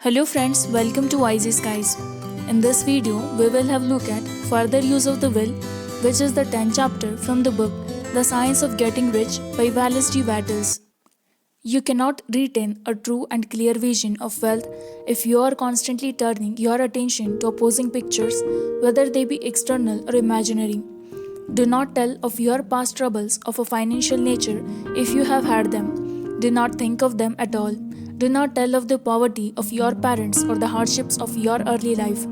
Hello friends, welcome to Icy Skies. In this video, we will have a look at further use of the will, which is the 10th chapter from the book The Science of Getting Rich by Wallace D. Wattles. You cannot retain a true and clear vision of wealth if you are constantly turning your attention to opposing pictures, whether they be external or imaginary. Do not tell of your past troubles of a financial nature if you have had them. Do not think of them at all. Do not tell of the poverty of your parents or the hardships of your early life.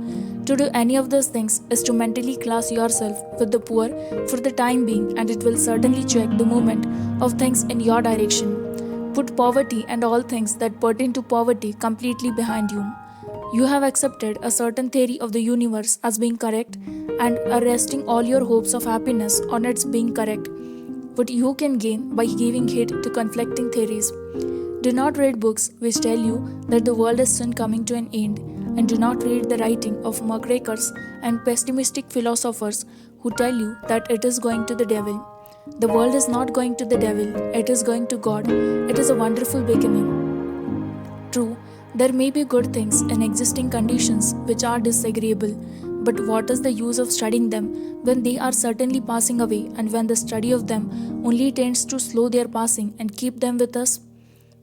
To do any of those things is to mentally class yourself with the poor for the time being, and it will certainly check the movement of things in your direction. Put poverty and all things that pertain to poverty completely behind you. You have accepted a certain theory of the universe as being correct and are resting all your hopes of happiness on its being correct. What you can gain by giving heed to conflicting theories. Do not read books which tell you that the world is soon coming to an end, and do not read the writing of muckrakers and pessimistic philosophers who tell you that it is going to the devil. The world is not going to the devil, it is going to God. It is a wonderful beginning. True, there may be good things in existing conditions which are disagreeable, but what is the use of studying them when they are certainly passing away, and when the study of them only tends to slow their passing and keep them with us?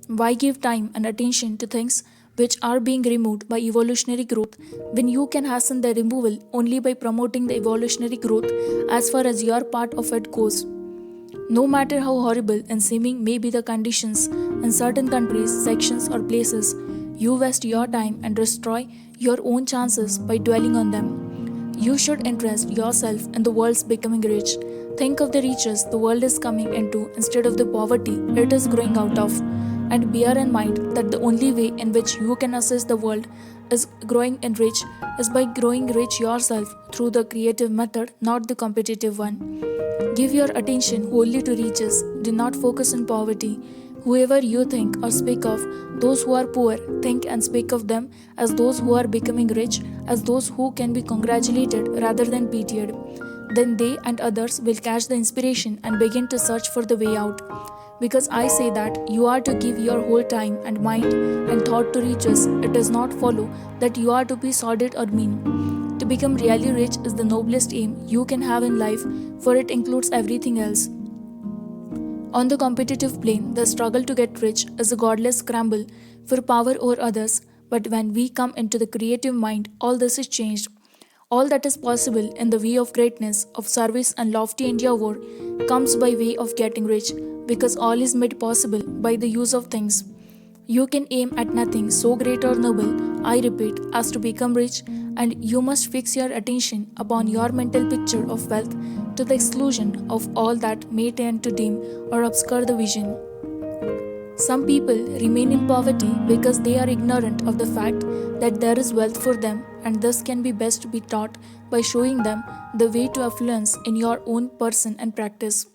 Why give time and attention to things which are being removed by evolutionary growth when you can hasten their removal only by promoting the evolutionary growth as far as your part of it goes? No matter how horrible and seeming may be the conditions in certain countries, sections, or places, you waste your time and destroy your own chances by dwelling on them. You should interest yourself in the world's becoming rich. Think of the riches the world is coming into instead of the poverty it is growing out of. And bear in mind that the only way in which you can assess the world is growing in rich is by growing rich yourself through the creative method, not the competitive one. Give your attention wholly to riches. Do not focus on poverty. Whoever you think or speak of, those who are poor, think and speak of them as those who are becoming rich, as those who can be congratulated rather than pitied. Then they and others will catch the inspiration and begin to search for the way out. Because I say that you are to give your whole time and mind and thought to riches, it does not follow that you are to be sordid or mean. To become really rich is the noblest aim you can have in life, for it includes everything else. On the competitive plane, the struggle to get rich is a godless scramble for power over others, but when we come into the creative mind, all this is changed. All that is possible in the way of greatness, of service and lofty endeavor comes by way of getting rich, because all is made possible by the use of things. You can aim at nothing so great or noble, I repeat, as to become rich, and you must fix your attention upon your mental picture of wealth to the exclusion of all that may tend to dim or obscure the vision. Some people remain in poverty because they are ignorant of the fact that there is wealth for them, and this can be best be taught by showing them the way to affluence in your own person and practice.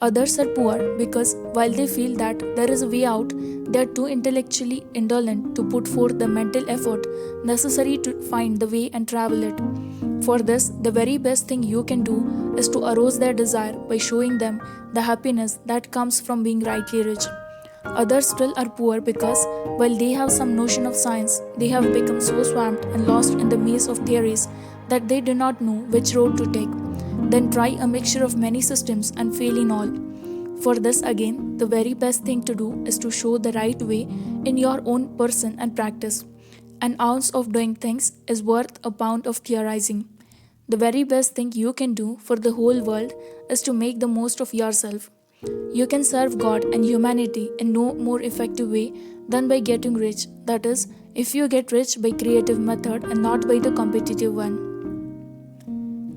Others are poor because while they feel that there is a way out, they are too intellectually indolent to put forth the mental effort necessary to find the way and travel it. For this, the very best thing you can do is to arouse their desire by showing them the happiness that comes from being rightly rich. Others still are poor because, while they have some notion of science, they have become so swamped and lost in the maze of theories that they do not know which road to take. Then try a mixture of many systems and fail in all. For this again, the very best thing to do is to show the right way in your own person and practice. An ounce of doing things is worth a pound of theorizing. The very best thing you can do for the whole world is to make the most of yourself. You can serve God and humanity in no more effective way than by getting rich, that is, if you get rich by creative method and not by the competitive one.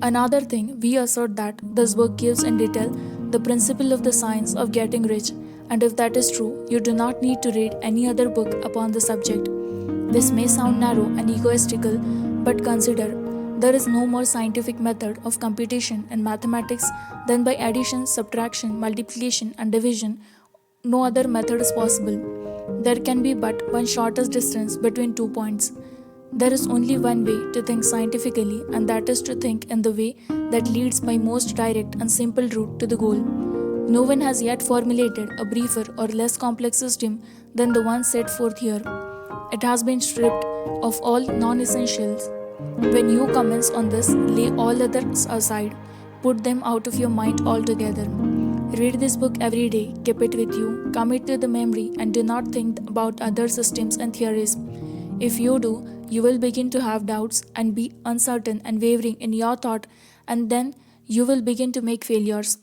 Another thing, we assert that this book gives in detail the principle of the science of getting rich, and if that is true, you do not need to read any other book upon the subject. This may sound narrow and egoistical, but consider, there is no more scientific method of computation in mathematics than by addition, subtraction, multiplication, and division. No other method is possible. There can be but one shortest distance between 2 points. There is only one way to think scientifically, and that is to think in the way that leads by most direct and simple route to the goal. No one has yet formulated a briefer or less complex system than the one set forth here. It has been stripped of all non-essentials. When you commence on this, lay all others aside, put them out of your mind altogether. Read this book every day, keep it with you, commit to the memory, and do not think about other systems and theories. If you do, you will begin to have doubts and be uncertain and wavering in your thought, and then you will begin to make failures.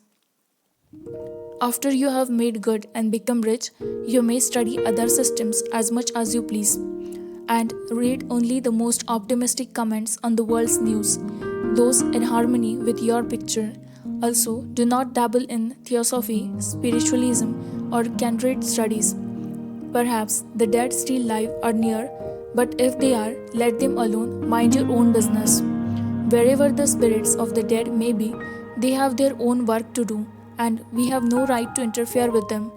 After you have made good and become rich, you may study other systems as much as you please and read only the most optimistic comments on the world's news, those in harmony with your picture. Also, do not dabble in theosophy, spiritualism, or candid studies. Perhaps the dead still live or near, but if they are, let them alone, mind your own business. Wherever the spirits of the dead may be, they have their own work to do, and we have no right to interfere with them.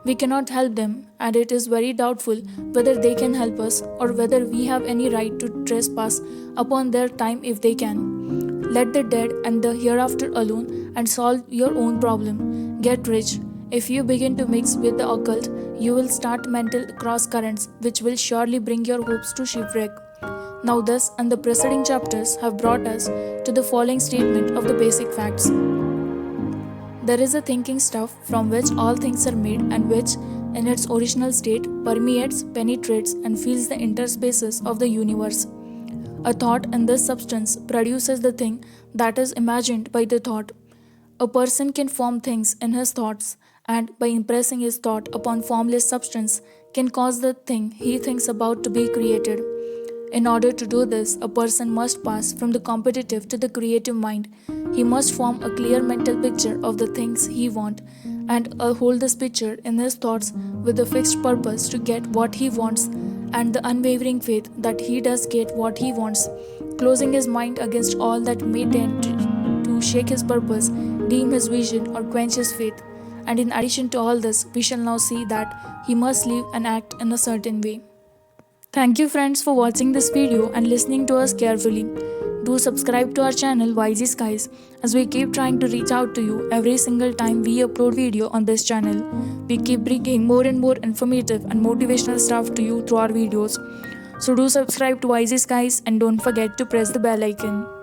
We cannot help them, and it is very doubtful whether they can help us or whether we have any right to trespass upon their time if they can. Let the dead and the hereafter alone and solve your own problem. Get rich. If you begin to mix with the occult, you will start mental cross currents which will surely bring your hopes to shipwreck. Now, thus, and the preceding chapters have brought us to the following statement of the basic facts. There is a thinking stuff from which all things are made and which, in its original state, permeates, penetrates, and fills the interspaces of the universe. A thought in this substance produces the thing that is imagined by the thought. A person can form things in his thoughts, and by impressing his thought upon formless substance, can cause the thing he thinks about to be created. In order to do this, a person must pass from the competitive to the creative mind. He must form a clear mental picture of the things he wants and hold this picture in his thoughts with the fixed purpose to get what he wants and the unwavering faith that he does get what he wants, closing his mind against all that may tend to shake his purpose, dim his vision, or quench his faith. And in addition to all this, we shall now see that he must live and act in a certain way. Thank you friends for watching this video and listening to us carefully. Do subscribe to our channel YG Skies as we keep trying to reach out to you every single time we upload video on this channel. We keep bringing more and more informative and motivational stuff to you through our videos. So do subscribe to YG Skies and don't forget to press the bell icon.